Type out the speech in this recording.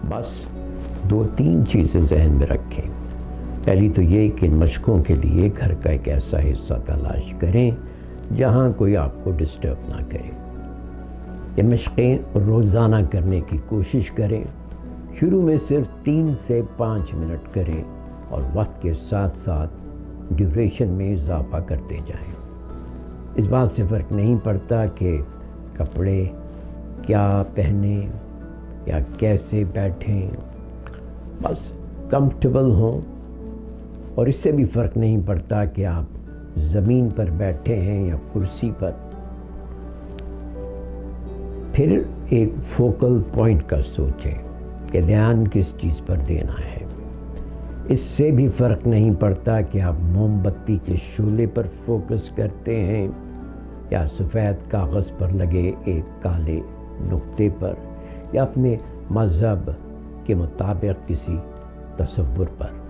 بس 2-3 چیزیں ذہن میں رکھیں۔ پہلی تو یہ کہ ان مشقوں کے لیے گھر کا ایک ایسا حصہ تلاش کریں جہاں کوئی آپ کو ڈسٹرب نہ کرے۔ یہ مشقیں روزانہ کرنے کی کوشش کریں۔ شروع میں صرف 3 سے 5 منٹ کریں اور وقت کے ساتھ ساتھ ڈیوریشن میں اضافہ کرتے جائیں۔ اس بات سے فرق نہیں پڑتا کہ کپڑے کیا پہنیں یا کیسے بیٹھیں، بس کمفرٹیبل ہوں۔ اور اس سے بھی فرق نہیں پڑتا کہ آپ زمین پر بیٹھے ہیں یا کرسی پر۔ پھر ایک فوکل پوائنٹ کا سوچیں کہ دھیان کس چیز پر دینا ہے۔ اس سے بھی فرق نہیں پڑتا کہ آپ موم بتی کے شعلے پر فوکس کرتے ہیں یا سفید کاغذ پر لگے ایک کالے نقطے پر یا اپنے مذہب کے مطابق کسی تصور پر۔